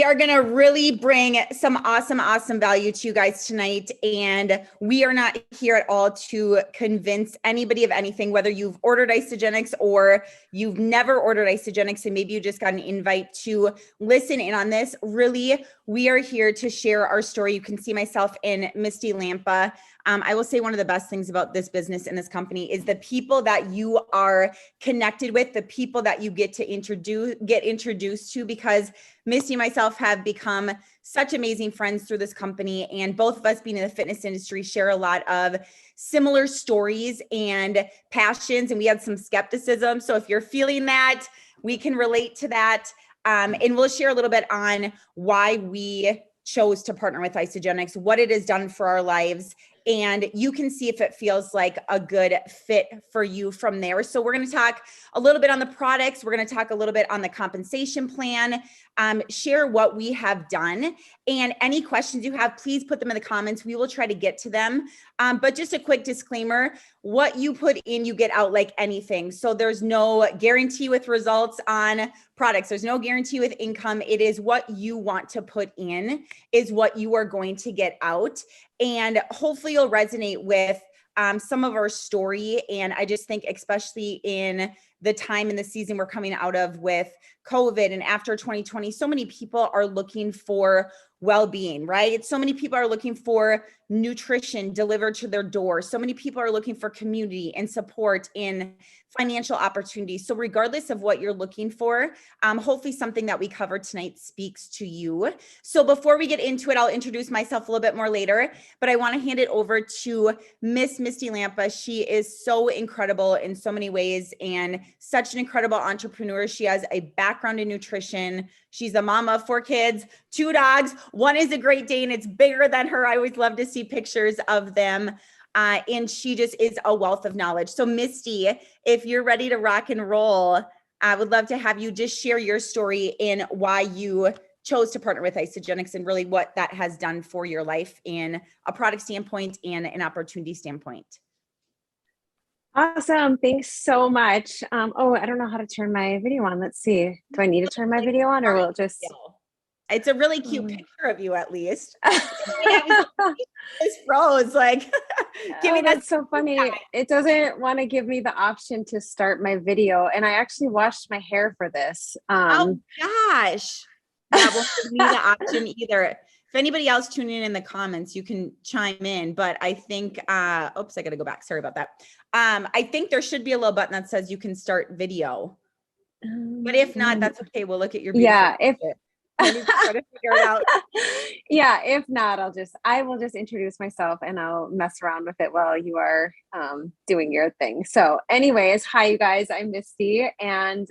We are going to really bring some awesome value to you guys tonight. And we are not here at all to convince anybody of anything, whether you've ordered Isagenix or you've never ordered Isagenix and maybe you just got an invite to listen in on this. Really, we are here to share our story. You can see myself in Misty Lamppa. I will say one of the best things about this business and this company is the people that you are connected with, the people that you get to get introduced to, because Misty and myself have become such amazing friends through this company, and both of us being in the fitness industry share a lot of similar stories and passions, and we had some skepticism. So if you're feeling that, we can relate to that. And we'll share a little bit on why we chose to partner with Isagenix, what it has done for our lives, and you can see if it feels like a good fit for you from there. So we're going to talk a little bit on the products. We're going to talk a little bit on the compensation plan, share what we have done, and any questions you have, please put them in the comments. We will try to get to them. But just a quick disclaimer, what you put in, you get out like anything. So there's no guarantee with results on products. There's no guarantee with income. It is what you want to put in is what you are going to get out. And hopefully you'll resonate with some of our story. And I just think, especially in the time in the season we're coming out of with COVID and after 2020, so many people are looking for well-being, right? So many people are looking for nutrition delivered to their door. So many people are looking for community and support in financial opportunities. So regardless of what you're looking for, hopefully something that we covered tonight speaks to you. So before we get into it, I'll introduce myself a little bit more later, but I want to hand it over to Miss Misty Lamppa. She is so incredible in so many ways and such an incredible entrepreneur. She has a background in nutrition. She's a mama of 4 kids, 2 dogs. One is a Great Dane. It's bigger than her. I always love to see pictures of them. And she just is a wealth of knowledge. So Misty, if you're ready to rock and roll, I would love to have you just share your story in why you chose to partner with Isagenix and really what that has done for your life in a product standpoint and an opportunity standpoint. Awesome. Thanks so much. Oh, I don't know how to turn my video on. Let's see. Do I need to turn my video on or will it just... It's a really cute picture of you, at least. It's froze. Like, give me that's so funny. It doesn't want to give me the option to start my video, and I actually washed my hair for this. Oh gosh, that won't give me the option either. If anybody else tuning in the comments, you can chime in. But I think, oops, I got to go back. Sorry about that. I think there should be a little button that says you can start video. But if not, that's okay. We'll look at your video. Yeah. Try to figure it out. Yeah, if not, I will just introduce myself and I'll mess around with it while you are doing your thing. So anyways, hi you guys, I'm Misty, and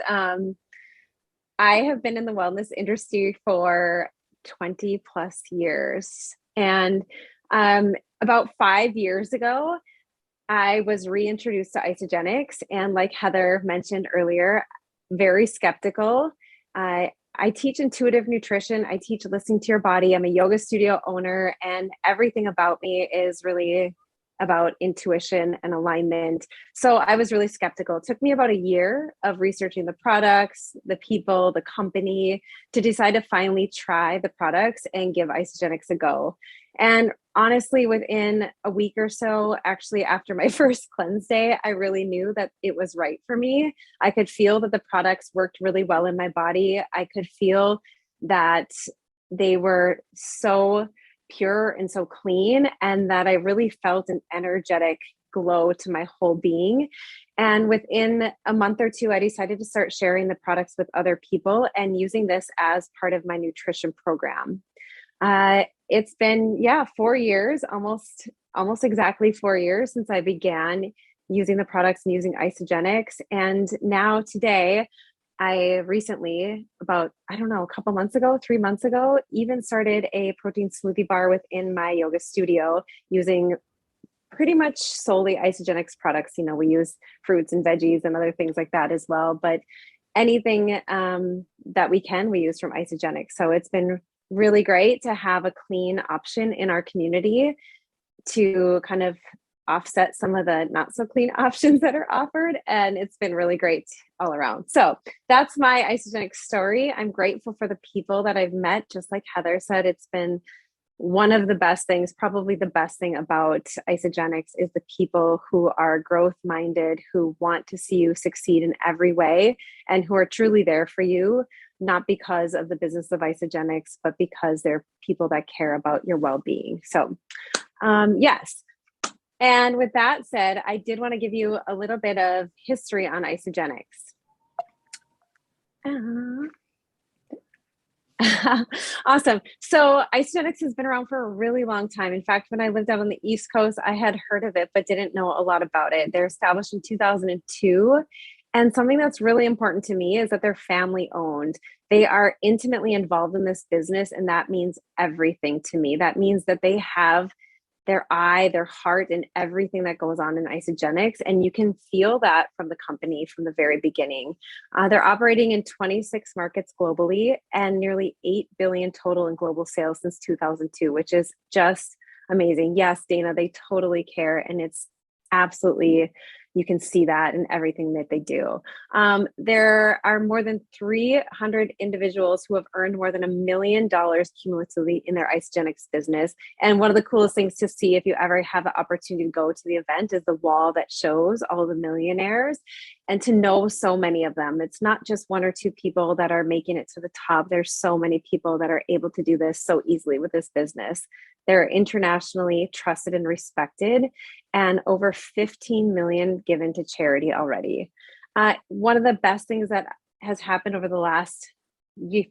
I have been in the wellness industry for 20 plus years. And about 5 years ago, I was reintroduced to Isagenix, and like Heather mentioned earlier, very skeptical. I teach intuitive nutrition. I teach listening to your body. I'm a yoga studio owner, and everything about me is really about intuition and alignment. So I was really skeptical. It took me about a year of researching the products, the people, the company to decide to finally try the products and give Isagenix a go. And honestly, within a week or so, actually after my first cleanse day, I really knew that it was right for me. I could feel that the products worked really well in my body. I could feel that they were so pure and so clean, and that I really felt an energetic glow to my whole being. And within a month or two, I decided to start sharing the products with other people and using this as part of my nutrition program. It's been, 4 years, almost exactly 4 years since I began using the products and using Isagenix. And now today, I recently, about, a couple months ago, 3 months ago, even started a protein smoothie bar within my yoga studio using pretty much solely Isagenix products. You know, we use fruits and veggies and other things like that as well, but anything that we use from Isagenix. So it's been really great to have a clean option in our community to kind of offset some of the not so clean options that are offered. And it's been really great all around. So that's my Isagenix story. I'm grateful for the people that I've met. Just like Heather said, it's been one of the best things, probably the best thing about Isagenix is the people who are growth minded, who want to see you succeed in every way, and who are truly there for you, not because of the business of Isagenix, but because they're people that care about your well-being. So yes. And with that said, I did want to give you a little bit of history on Isagenix. Awesome. So Isagenix has been around for a really long time. In fact, when I lived out on the East Coast, I had heard of it, but didn't know a lot about it. They're established in 2002. And something that's really important to me is that they're family owned. They are intimately involved in this business, and that means everything to me. That means that they have their eye, their heart, and everything that goes on in Isagenix. And you can feel that from the company from the very beginning. They're operating in 26 markets globally and nearly 8 billion total in global sales since 2002, which is just amazing. Yes, Dana, they totally care. And it's absolutely, you can see that in everything that they do. There are more than 300 individuals who have earned more than $1 million cumulatively in their Isagenix business. And one of the coolest things to see if you ever have the opportunity to go to the event is the wall that shows all the millionaires, and to know so many of them. It's not just one or two people that are making it to the top. There's so many people that are able to do this so easily with this business. They're internationally trusted and respected, and over 15 million given to charity already. One of the best things that has happened over the last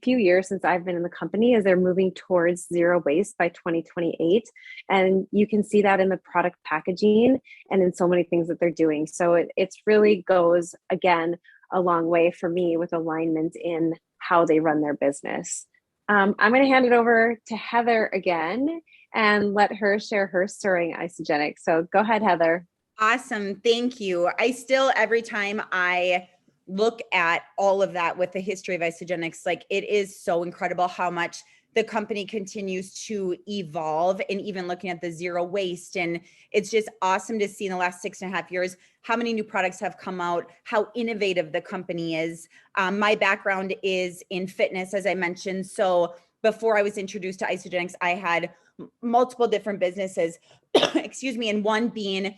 few years since I've been in the company is they're moving towards zero waste by 2028. And you can see that in the product packaging and in so many things that they're doing. So it's really goes, again, a long way for me with alignment in how they run their business. I'm going to hand it over to Heather again and let her share her story in Isagenix. So go ahead, Heather. Awesome. Thank you. I still, every time I look at all of that with the history of Isagenix, like, it is so incredible how much the company continues to evolve, and even looking at the zero waste. And it's just awesome to see in the last 6.5 years how many new products have come out, how innovative the company is. My background is in fitness, as I mentioned. So before I was introduced to Isagenix, I had multiple different businesses, excuse me, and one being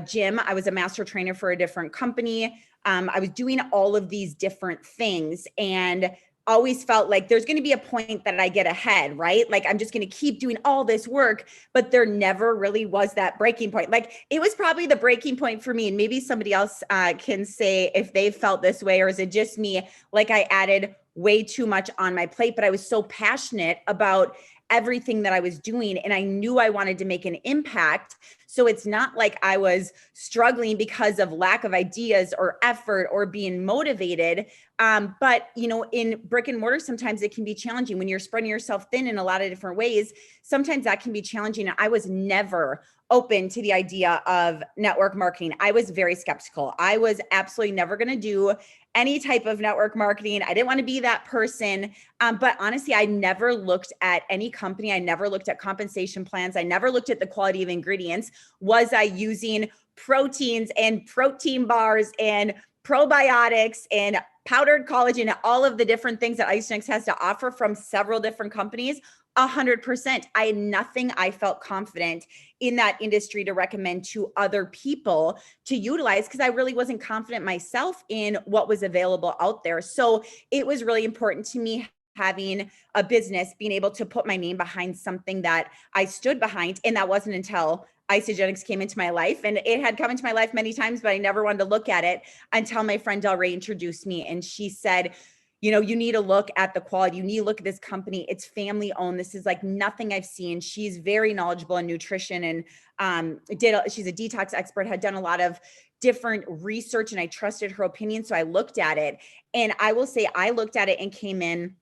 gym. I was a master trainer for a different company. I was doing all of these different things, and always felt like there's going to be a point that I get ahead, right? Like, I'm just going to keep doing all this work, but there never really was that breaking point. Like, it was probably the breaking point for me. And maybe somebody else can say if they felt this way, or is it just me? Like, I added way too much on my plate, but I was so passionate about everything that I was doing, and I knew I wanted to make an impact. So it's not like I was struggling because of lack of ideas or effort or being motivated. But, you know, in brick and mortar, sometimes it can be challenging when you're spreading yourself thin in a lot of different ways. Sometimes that can be challenging. I was never open to the idea of network marketing. I was very skeptical. I was absolutely never going to do any type of network marketing. I didn't want to be that person. But honestly, I never looked at any company. I never looked at compensation plans. I never looked at the quality of ingredients. Was I using proteins and protein bars and probiotics and powdered collagen, all of the different things that Isagenix has to offer from several different companies? 100%. I had nothing I felt confident in that industry to recommend to other people to utilize, because I really wasn't confident myself in what was available out there. So it was really important to me having a business, being able to put my name behind something that I stood behind. And that wasn't until Isagenix came into my life. And it had come into my life many times, but I never wanted to look at it until my friend Del Rey introduced me. And she said, you know, you need to look at the quality. You need to look at this company. It's family owned. This is like nothing I've seen. She's very knowledgeable in nutrition, and she's a detox expert, had done a lot of different research, and I trusted her opinion. So I looked at it, and I will say I looked at it and came in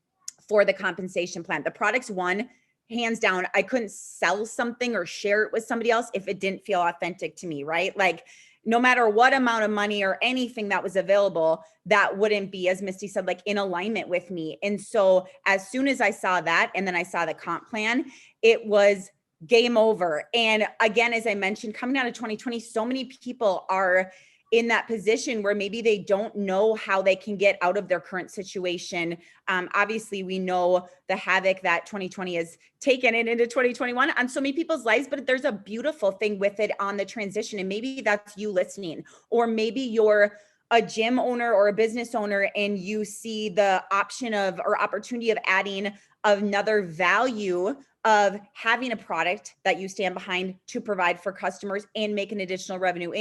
for the compensation plan. The products won, hands down. I couldn't sell something or share it with somebody else if it didn't feel authentic to me, right? Like, no matter what amount of money or anything that was available, that wouldn't be, as Misty said, like in alignment with me. And so as soon as I saw that, and then I saw the comp plan, it was game over. And again, as I mentioned, coming out of 2020, so many people are in that position where maybe they don't know how they can get out of their current situation. Obviously, we know the havoc that 2020 has taken it into 2021 on so many people's lives, but there's a beautiful thing with it on the transition. And maybe that's you listening, or maybe you're a gym owner or a business owner and you see the option of, or opportunity of adding another value of having a product that you stand behind to provide for customers and make an additional revenue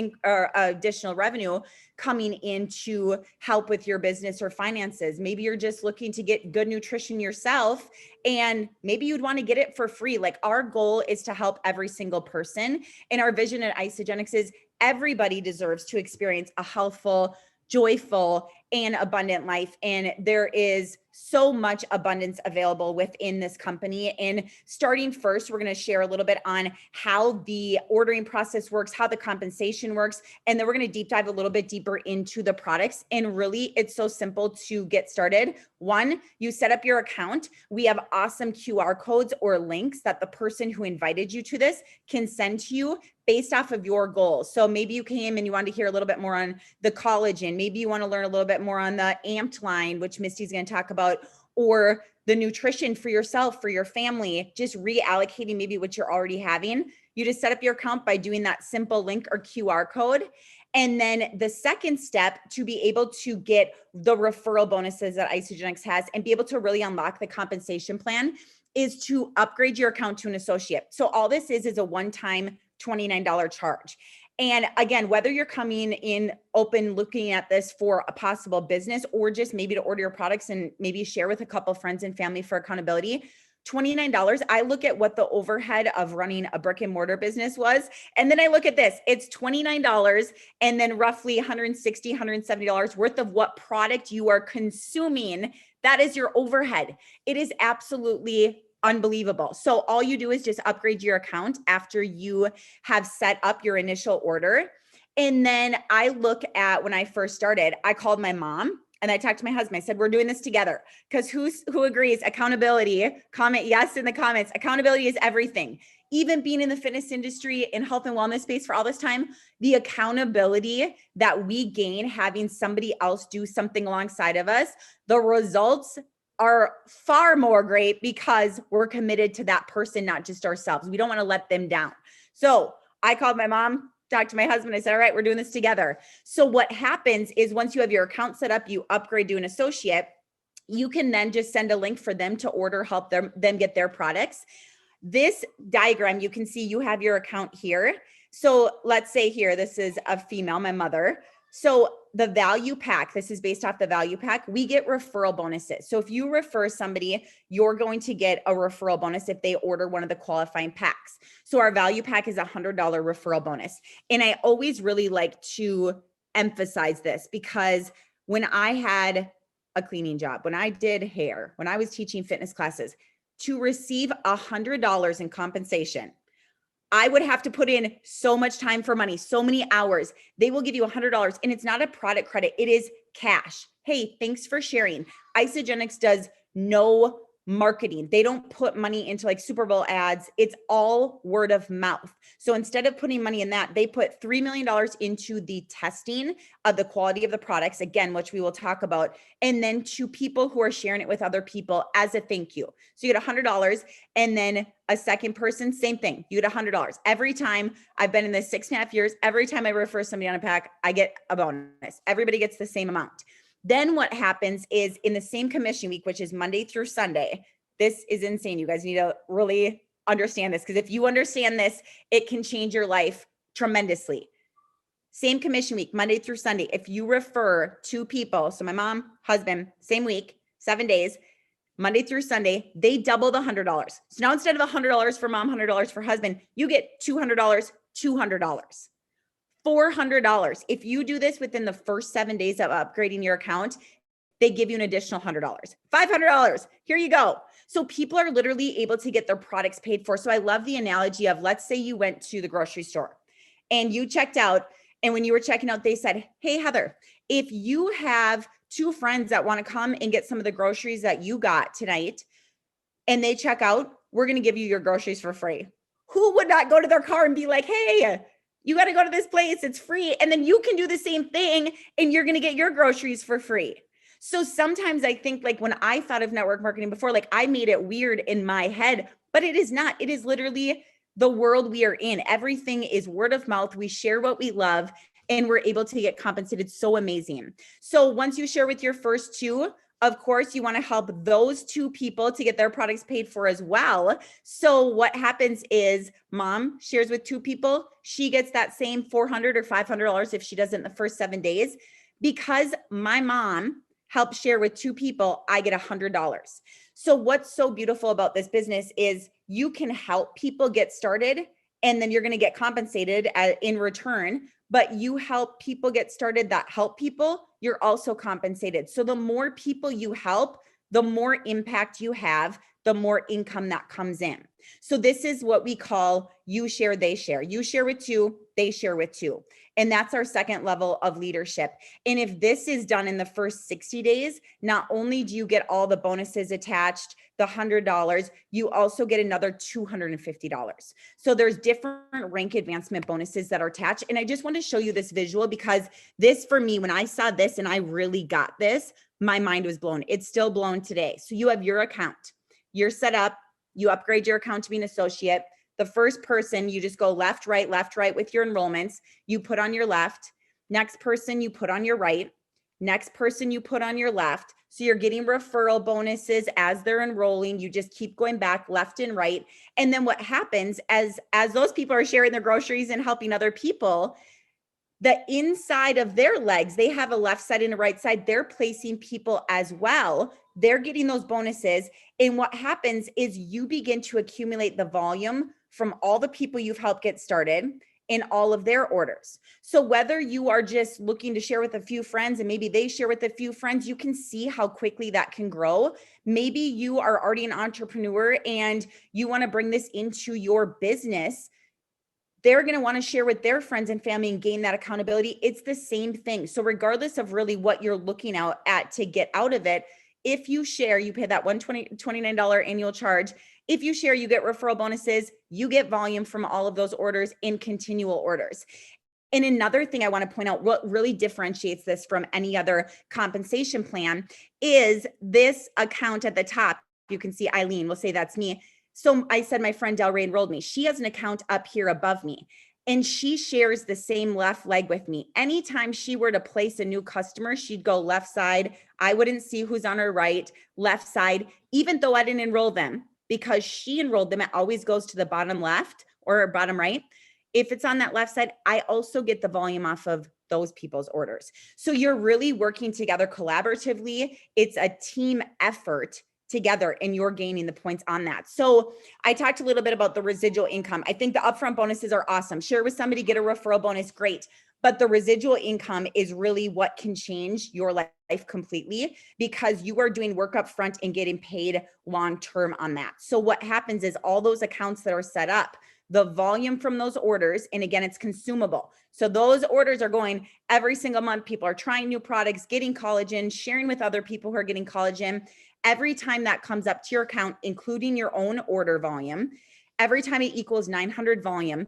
coming in to help with your business or finances. Maybe you're just looking to get good nutrition yourself, and maybe you'd want to get it for free. Like, our goal is to help every single person. And our vision at Isagenix is everybody deserves to experience a healthful, joyful, and abundant life. And there is so much abundance available within this company. And starting first, we're going to share a little bit on how the ordering process works, how the compensation works, and then we're going to deep dive a little bit deeper into the products. And really, it's so simple to get started. One, you set up your account. We have awesome QR codes or links that the person who invited you to this can send to you based off of your goals. So maybe you came and you wanted to hear a little bit more on the collagen. Maybe you want to learn a little bit more on the amped line, which Misty's going to talk about, or the nutrition for yourself, for your family, just reallocating maybe what you're already having. You just set up your account by doing that simple link or QR code. And then the second step to be able to get the referral bonuses that Isagenix has and be able to really unlock the compensation plan is to upgrade your account to an associate. So all this is a one-time $29 charge. And again, whether you're coming in open, looking at this for a possible business, or just maybe to order your products and maybe share with a couple of friends and family for accountability, $29, I look at what the overhead of running a brick and mortar business was. And then I look at this, it's $29 and then roughly $160, $170 worth of what product you are consuming. That is your overhead. It is absolutely unbelievable. So all you do is just upgrade your account after you have set up your initial order. And then I look at, when I first started, I called my mom and I talked to my husband. I said, we're doing this together, because who agrees? Accountability, comment yes in the comments. Accountability is everything. Even being in the fitness industry in health and wellness space for all this time, the accountability that we gain having somebody else do something alongside of us, the results are far more great because we're committed to that person, not just ourselves. We don't want to let them down. So I called my mom, talked to my husband. I said, all right, we're doing this together. So what happens is once you have your account set up, you upgrade to an associate, you can then just send a link for them to order, help them get their products. This diagram, you can see you have your account here. So let's say here, this is a female, my mother. So the value pack, this is based off the value pack, we get referral bonuses. So if you refer somebody, you're going to get a referral bonus if they order one of the qualifying packs. So our value pack is $100 referral bonus. And I always really like to emphasize this, because when I had a cleaning job, when I did hair, when I was teaching fitness classes, to receive $100 in compensation, I would have to put in so much time for money, so many hours. They will give you $100, and it's not a product credit. It is cash. Hey, thanks for sharing. Isagenix does no marketing. They don't put money into like Super Bowl ads. It's all word of mouth. So instead of putting money in that, they put $3 million into the testing of the quality of the products, again, which we will talk about, and then to people who are sharing it with other people as a thank you. So you get $100, and then a second person, same thing. You get $100. Every time I've been in this 6.5 years, every time I refer somebody on a pack, I get a bonus. Everybody gets the same amount. Then what happens is in the same commission week, which is Monday through Sunday, this is insane. You guys need to really understand this, because if you understand this, it can change your life tremendously. Same commission week, Monday through Sunday. If you refer two people, so my mom, husband, same week, 7 days, Monday through Sunday, they double the $100. So now instead of $100 for mom, $100 for husband, you get $200, $200. $400. If you do this within the first 7 days of upgrading your account, they give you an additional $100, $500. Here you go. So people are literally able to get their products paid for. So I love the analogy of, let's say you went to the grocery store and you checked out. And when you were checking out, they said, hey, Heather, if you have two friends that want to come and get some of the groceries that you got tonight and they check out, we're going to give you your groceries for free. who would not go to their car and be like, hey, you got to go to this place, it's free. And then you can do the same thing and you're going to get your groceries for free. So sometimes I think like when I thought of network marketing before, like I made it weird in my head, but it is not. It is literally the world we are in. Everything is word of mouth. We share what we love and we're able to get compensated. So amazing. So once you share with your first two, of course, you want to help those two people to get their products paid for as well. So what happens is mom shares with two people. She gets that same $400 or $500 if she does it in the first 7 days. Because my mom helped share with two people, I get $100. So what's so beautiful about this business is you can help people get started and then you're going to get compensated in return. But you help people get started that help people, you're also compensated. So the more people you help, the more impact you have, the more income that comes in. So this is what we call you share, they share. You share with two, they share with two. And that's our second level of leadership. And if this is done in the first 60 days, not only do you get all the bonuses attached, the $100, you also get another $250. So there's different rank advancement bonuses that are attached. And I just want to show you this visual because this for me, when I saw this and I really got this, my mind was blown. It's still blown today. So you have your account, you're set up, you upgrade your account to be an associate. The first person, you just go left, right with your enrollments. You put on your left. Next person, you put on your right. Next person, you put on your left. So you're getting referral bonuses as they're enrolling. You just keep going back left and right. And then what happens as those people are sharing their groceries and helping other people, the inside of their legs, they have a left side and a right side. They're placing people as well. They're getting those bonuses. And what happens is you begin to accumulate the volume from all the people you've helped get started in all of their orders. So whether you are just looking to share with a few friends and maybe they share with a few friends, you can see how quickly that can grow. Maybe you are already an entrepreneur and you want to bring this into your business. They're going to want to share with their friends and family and gain that accountability. It's the same thing. So regardless of really what you're looking out at to get out of it, if you share, you pay that $129 annual charge. If you share, you get referral bonuses, you get volume from all of those orders in continual orders. And another thing I want to point out, what really differentiates this from any other compensation plan is this account at the top. You can see Eileen, we'll say that's me. So I said my friend Del Rey enrolled me. She has an account up here above me and she shares the same left leg with me. Anytime she were to place a new customer, she'd go left side. I wouldn't see who's on her right, left side, even though I didn't enroll them because she enrolled them. It always goes to the bottom left or bottom right. If it's on that left side, I also get the volume off of those people's orders. So you're really working together collaboratively. It's a team effort together and you're gaining the points on that. So I talked a little bit about the residual income. I think the upfront bonuses are awesome. Share with somebody, get a referral bonus, great. But the residual income is really what can change your life completely because you are doing work up front and getting paid long-term on that. So what happens is all those accounts that are set up, the volume from those orders, and again, it's consumable. So those orders are going every single month. People are trying new products, getting collagen, sharing with other people who are getting collagen. Every time that comes up to your account, including your own order volume, every time it equals 900 volume,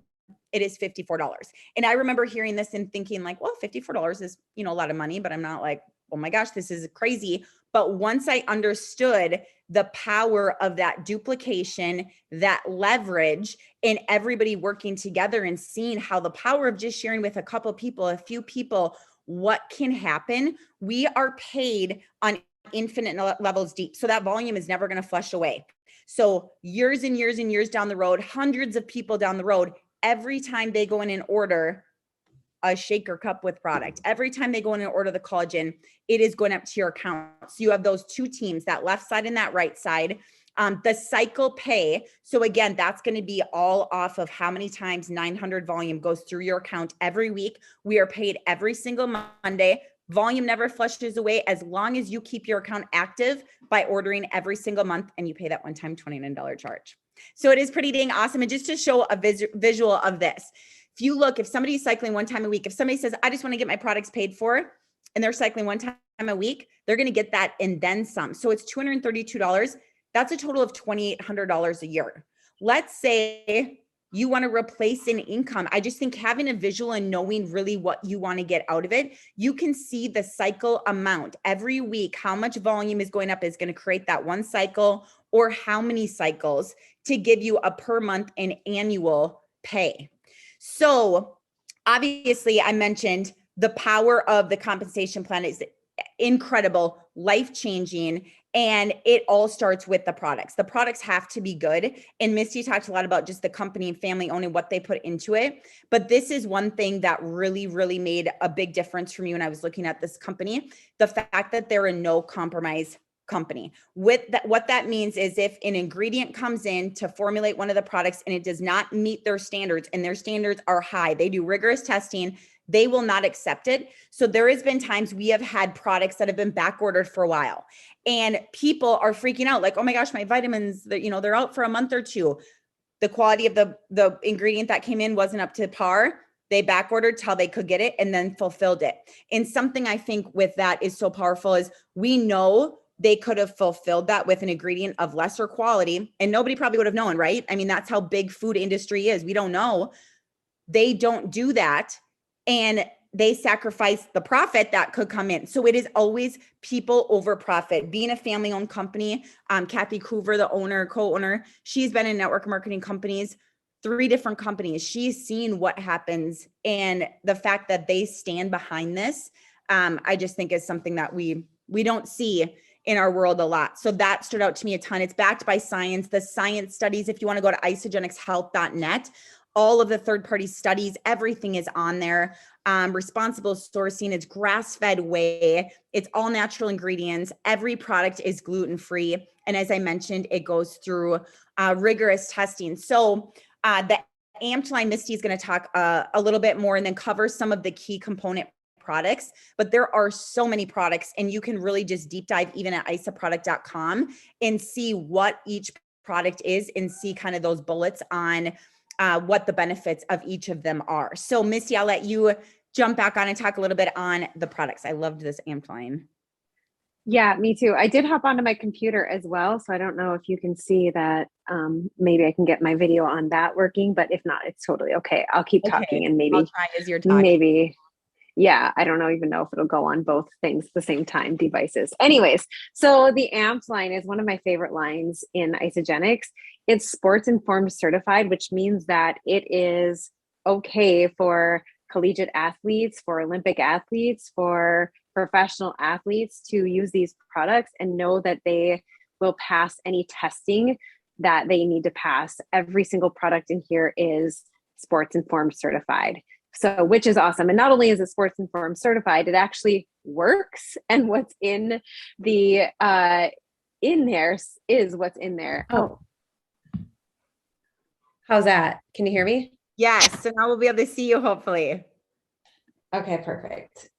it is $54. And I remember hearing this and thinking like, well, $54 is, a lot of money, but I'm not like, oh my gosh, this is crazy. But once I understood the power of that duplication, that leverage, and everybody working together and seeing how the power of just sharing with a couple people, a few people, what can happen, we are paid on infinite levels deep. So that volume is never going to flush away. So years and years and years down the road, hundreds of people down the road, every time they go in and order a shaker cup with product, every time they go in and order the collagen, it is going up to your account. So you have those two teams, that left side and that right side. The cycle pay. So again, that's going to be all off of how many times 900 volume goes through your account every week. We are paid every single Monday. Volume never flushes away as long as you keep your account active by ordering every single month and you pay that one-time $29 charge. So it is pretty dang awesome. And just to show a visual of this, if somebody's cycling one time a week, if somebody says, I just want to get my products paid for, and they're cycling one time a week, they're going to get that and then some. So it's $232. That's a total of $2,800 a year. Let's say you want to replace an income. I just think having a visual and knowing really what you want to get out of it, you can see the cycle amount every week, how much volume is going up is going to create that one cycle, or how many cycles to give you a per month and annual pay. So obviously I mentioned the power of the compensation plan is incredible, life-changing, and it all starts with the products. The products have to be good. And Misty talked a lot about just the company and family owning what they put into it. But this is one thing that really, really made a big difference for me when I was looking at this company. The fact that they're a no compromise company. With that, what that means is if an ingredient comes in to formulate one of the products and it does not meet their standards, and their standards are high, they do rigorous testing, they will not accept it. So there has been times we have had products that have been back ordered for a while, and people are freaking out like, oh my gosh, my vitamins, they're out for a month or two. The quality of the ingredient that came in wasn't up to par. They back ordered till they could get it and then fulfilled it. And something I think with that is so powerful is we know they could have fulfilled that with an ingredient of lesser quality, and nobody probably would have known, right? I mean, that's how big food industry is. We don't know. They don't do that. And they sacrifice the profit that could come in. So it is always people over profit. Being a family-owned company, Kathy Coover, the owner, co-owner, she's been in network marketing companies, 3 different companies. She's seen what happens, and the fact that they stand behind this, I just think is something that we don't see in our world a lot. So that stood out to me a ton. It's backed by science. The science studies, if you want to go to isagenixhealth.net, all of the third-party studies, everything is on there. Responsible sourcing, it's grass-fed whey, it's all natural ingredients. Every product is gluten-free. And as I mentioned, it goes through rigorous testing. So the Amped line, Misty is going to talk a little bit more and then cover some of the key component products, but there are so many products, and you can really just deep dive even at isaproduct.com and see what each product is and see kind of those bullets on what the benefits of each of them are. So Misty, I'll let you jump back on and talk a little bit on the products. I loved this Amped line. Yeah, me too. I did hop onto my computer as well. So I don't know if you can see that. Maybe I can get my video on that working, but if not, it's totally okay. I'll keep talking and maybe, I'll try as you're talking. Yeah, I don't even know if it'll go on both things at the same time, devices. Anyways, so the Amped line is one of my favorite lines in Isagenix. It's sports informed certified, which means that it is okay for collegiate athletes, for Olympic athletes, for professional athletes to use these products and know that they will pass any testing that they need to pass. Every single product in here is sports informed certified. So, which is awesome. And not only is it sports informed certified, it actually works. And what's in the, in there is what's in there. Oh, how's that? Can you hear me? Yes. So now we'll be able to see you, hopefully. Okay, perfect.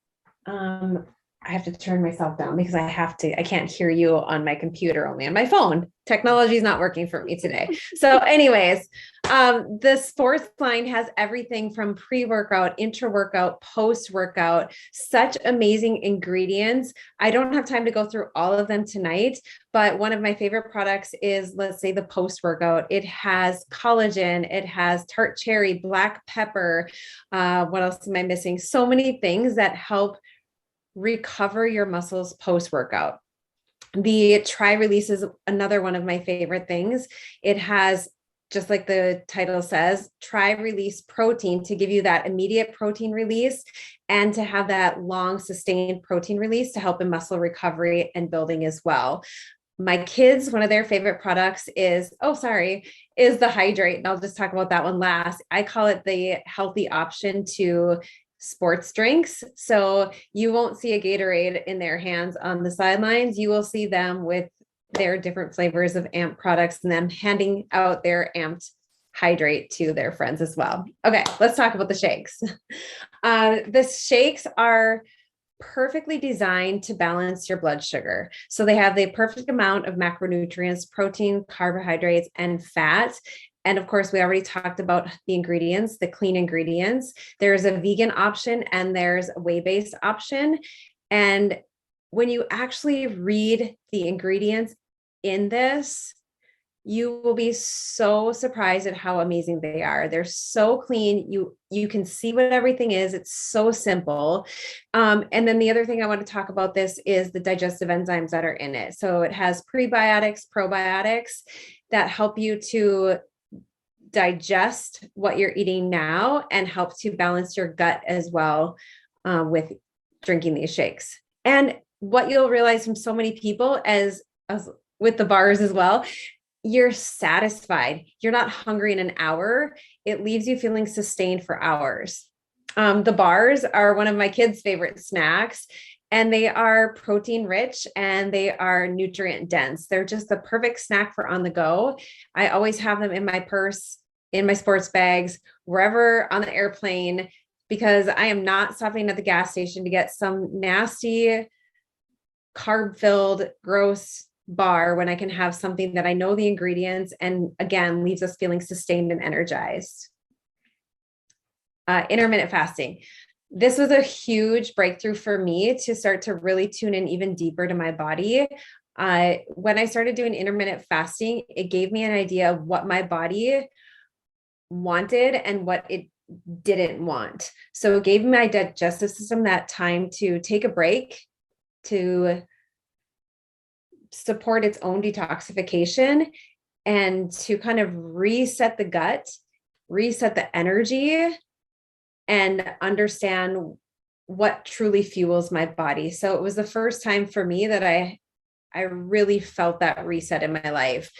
I have to turn myself down because I can't hear you on my computer, only on my phone. Technology is not working for me today. So anyways, the sports line has everything from pre-workout, intra-workout, post-workout, such amazing ingredients. I don't have time to go through all of them tonight, but one of my favorite products is, let's say, the post-workout. It has collagen, it has tart cherry, black pepper. What else am I missing? So many things that help recover your muscles post-workout. The Tri-Release is another one of my favorite things. It has, just like the title says, Tri-Release protein to give you that immediate protein release and to have that long sustained protein release to help in muscle recovery and building as well. My kids, one of their favorite products is the Hydrate. And I'll just talk about that one last. I call it the healthy option to sports drinks. So you won't see a Gatorade in their hands on the sidelines. You will see them with their different flavors of Amped products and them handing out their Amped Hydrate to their friends as well. Okay, let's talk about the shakes. The shakes are perfectly designed to balance your blood sugar. So they have the perfect amount of macronutrients, protein, carbohydrates, and fat. And of course, we already talked about the ingredients, the clean ingredients. There's a vegan option and there's a whey-based option. And when you actually read the ingredients in this, You will be so surprised at how amazing they are. They're so clean. You can see what everything is. It's so simple. And then the other thing I want to talk about this is the digestive enzymes that are in it. So it has prebiotics, probiotics that help you to digest what you're eating now and help to balance your gut as well, with drinking these shakes. And what you'll realize from so many people as with the bars as well, you're satisfied. You're not hungry in an hour. It leaves you feeling sustained for hours. The bars are one of my kids' favorite snacks, and they are protein rich and they are nutrient dense. They're just the perfect snack for on the go. I always have them in my purse, in my sports bags, wherever on the airplane, because I am not stopping at the gas station to get some nasty carb filled, gross bar when I can have something that I know the ingredients and again leaves us feeling sustained and energized. Intermittent fasting. This was a huge breakthrough for me to start to really tune in even deeper to my body. When I started doing intermittent fasting, it gave me an idea of what my body wanted and what it didn't want. So it gave my digestive system that time to take a break, to support its own detoxification, and to kind of reset the gut, reset the energy, and understand what truly fuels my body. So it was the first time for me that I really felt that reset in my life.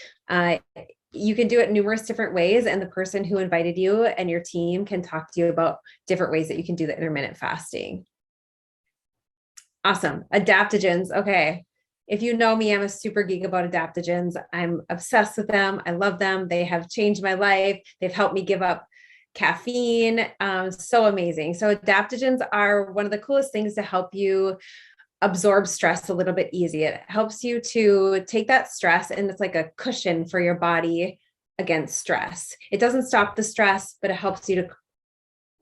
You can do it numerous different ways, and the person who invited you and your team can talk to you about different ways that you can do the intermittent fasting. Awesome. Adaptogens. Okay. If you know me, I'm a super geek about adaptogens. I'm obsessed with them. I love them. They have changed my life. They've helped me give up caffeine. So amazing. So adaptogens are one of the coolest things to help you absorb stress a little bit easy. It helps you to take that stress, and it's like a cushion for your body against stress. It doesn't stop the stress, but it helps you to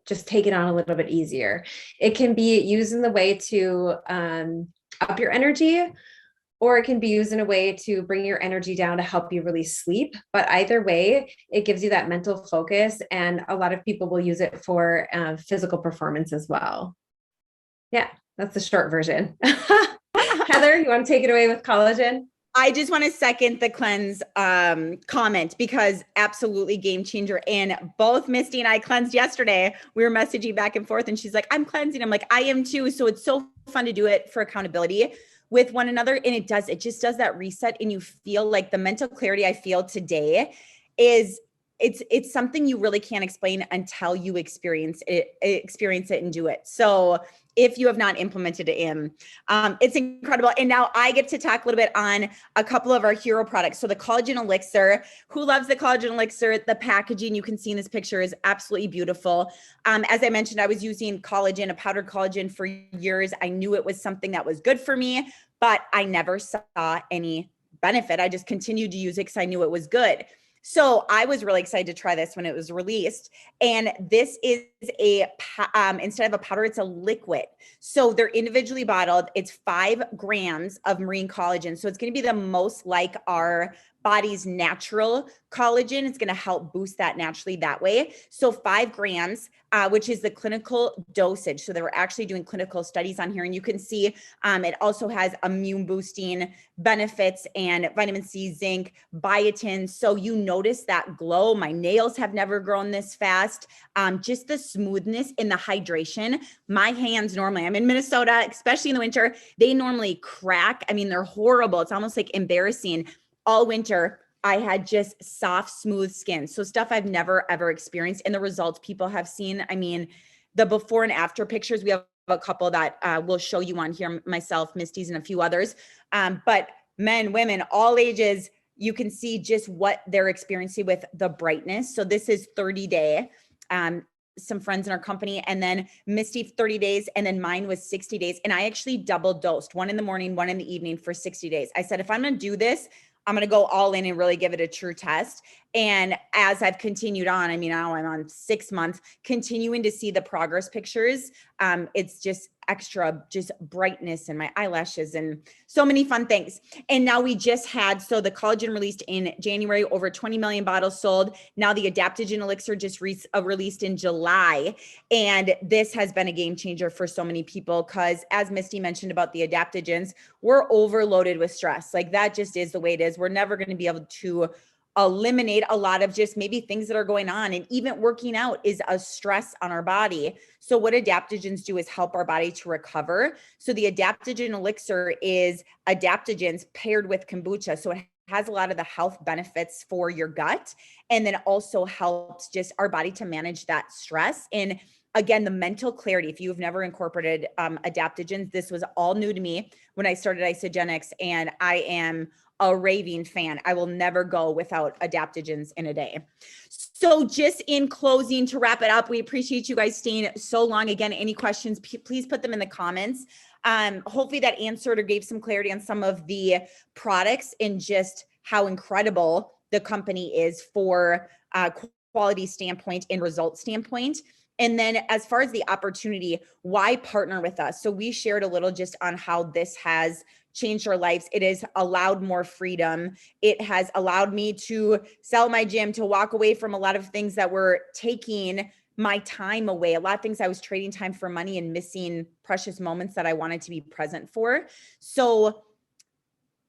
just take it on a little bit easier. It can be used in the way to up your energy, or it can be used in a way to bring your energy down to help you really sleep. But either way, it gives you that mental focus, and a lot of people will use it for physical performance as well. Yeah, that's the short version. Heather, you want to take it away with collagen? I just want to second the cleanse comment, because absolutely game changer. And both Misty and I cleansed yesterday. We were messaging back and forth, and she's like, I'm cleansing. I'm like, I am too. So it's so fun to do it for accountability with one another. And it just does that reset, and you feel like the mental clarity I feel today is it's something you really can't explain until you experience it and do it. So if you have not implemented it in, it's incredible. And now I get to talk a little bit on a couple of our hero products. So the Collagen Elixir. Who loves the Collagen Elixir? The packaging you can see in this picture is absolutely beautiful. As I mentioned, I was using collagen, a powdered collagen, for years. I knew it was something that was good for me, but I never saw any benefit. I just continued to use it because I knew it was good. So I was really excited to try this when it was released. And this is instead of a powder, it's a liquid. So they're individually bottled. It's 5 grams of marine collagen. So it's going to be the most like our body's natural collagen. It's going to help boost that naturally that way. So 5 grams, which is the clinical dosage. So they were actually doing clinical studies on here, and you can see it also has immune boosting benefits and vitamin C, zinc, biotin. So you notice that glow. My nails have never grown this fast. Just the smoothness and the hydration. My hands normally, I'm in Minnesota, especially in the winter, they normally crack. I mean, they're horrible. It's almost like embarrassing. All winter, I had just soft, smooth skin. So stuff I've never, ever experienced. And the results people have seen, I mean, the before and after pictures, we have a couple that we'll show you on here, myself, Misty's, and a few others. But men, women, all ages, you can see just what they're experiencing with the brightness. So this is 30-day. Some friends in our company, and then Misty 30 days, and then mine was 60 days. And I actually double dosed, 1 in the morning, 1 in the evening for 60 days. I said, if I'm going to do this, I'm going to go all in and really give it a true test. And as I've continued on, I mean, now I'm on 6 months, continuing to see the progress pictures. It's just extra just brightness in my eyelashes and so many fun things. And now we just had, so the collagen released in January, over 20 million bottles sold. Now the adaptogen elixir just released in July. And this has been a game changer for so many people because, as Misty mentioned about the adaptogens, we're overloaded with stress. Like that just is the way it is. We're never going to be able to eliminate a lot of just maybe things that are going on. And even working out is a stress on our body. So what adaptogens do is help our body to recover. So the adaptogen elixir is adaptogens paired with kombucha. So it has a lot of the health benefits for your gut. And then also helps just our body to manage that stress. And again, the mental clarity, if you've never incorporated adaptogens, this was all new to me when I started Isagenix, and I am a raving fan. I will never go without adaptogens in a day. So just in closing, to wrap it up, we appreciate you guys staying so long. Again, any questions, please put them in the comments. Hopefully that answered or gave some clarity on some of the products and just how incredible the company is for quality standpoint and result standpoint. And then as far as the opportunity, why partner with us? So we shared a little just on how this has changed our lives. It has allowed more freedom. It has allowed me to sell my gym, to walk away from a lot of things that were taking my time away. A lot of things I was trading time for money and missing precious moments that I wanted to be present for. So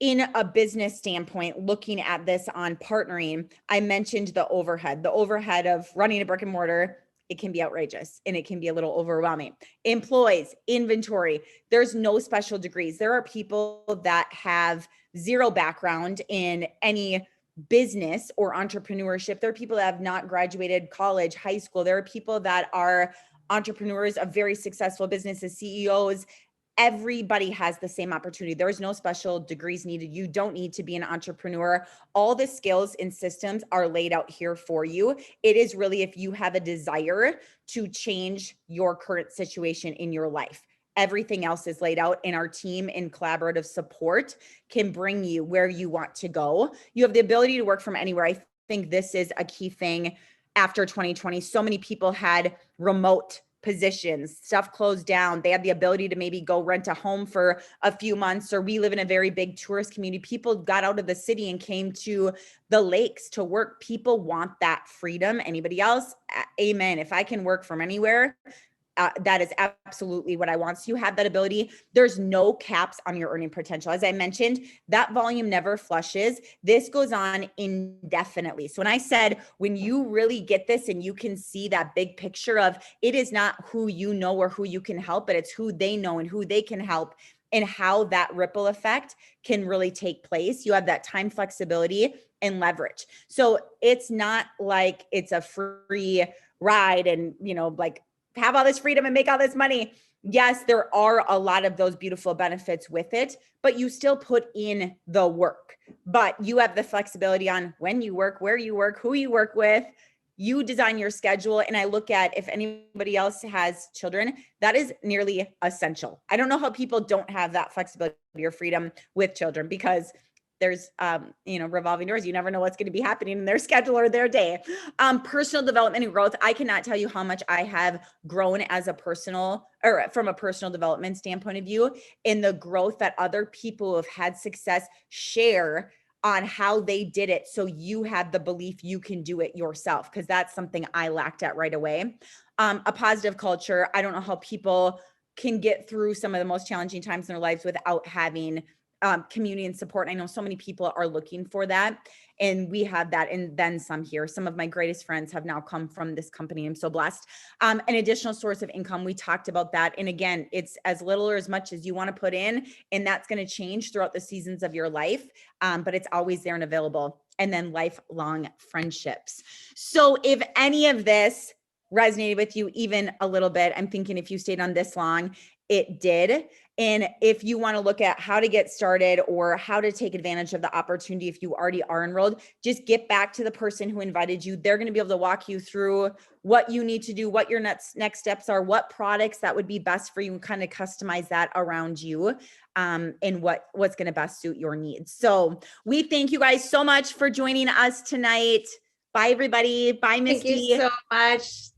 in a business standpoint, looking at this on partnering, I mentioned the overhead of running a brick and mortar. It can be outrageous and it can be a little overwhelming. Employees, inventory, there's no special degrees. There are people that have zero background in any business or entrepreneurship. There are people that have not graduated college, high school. There are people that are entrepreneurs of very successful businesses, CEOs. Everybody has the same opportunity. There's no special degrees needed. You don't need to be an entrepreneur. All the skills and systems are laid out here for you. It is really if you have a desire to change your current situation in your life. Everything else is laid out, and our team in collaborative support can bring you where you want to go. You have the ability to work from anywhere. I think this is a key thing after 2020. So many people had remote positions, stuff closed down. They had the ability to maybe go rent a home for a few months, or we live in a very big tourist community. People got out of the city and came to the lakes to work. People want that freedom. Anybody else? Amen. If I can work from anywhere, that is absolutely what I want. So you have that ability. There's no caps on your earning potential. As I mentioned, that volume never flushes. This goes on indefinitely. So when I said, when you really get this and you can see that big picture of it is not who you know or who you can help, but it's who they know and who they can help and how that ripple effect can really take place. You have that time flexibility and leverage. So it's not like it's a free ride and, like, have all this freedom and make all this money. Yes, there are a lot of those beautiful benefits with it, but you still put in the work. But you have the flexibility on when you work, where you work, who you work with. You design your schedule. And I look at, if anybody else has children, that is nearly essential. I don't know how people don't have that flexibility or freedom with children, because there's, revolving doors. You never know what's going to be happening in their schedule or their day. Personal development and growth. I cannot tell you how much I have grown as from a personal development standpoint of view, in the growth that other people who have had success share on how they did it. So you have the belief you can do it yourself, because that's something I lacked at right away. A positive culture. I don't know how people can get through some of the most challenging times in their lives without having community and support. I know so many people are looking for that, and we have that, and then some here. Some of my greatest friends have now come from this company. I'm so blessed. An additional source of income. We talked about that. And again, it's as little or as much as you want to put in, and that's going to change throughout the seasons of your life. But it's always there and available. And then lifelong friendships. So if any of this resonated with you even a little bit, I'm thinking if you stayed on this long, it did. And if you want to look at how to get started or how to take advantage of the opportunity, if you already are enrolled, just get back to the person who invited you. They're going to be able to walk you through what you need to do, what your next steps are, what products that would be best for you, and kind of customize that around you, and what's going to best suit your needs. So we thank you guys so much for joining us tonight. Bye, everybody. Bye, Misty. Thank you so much.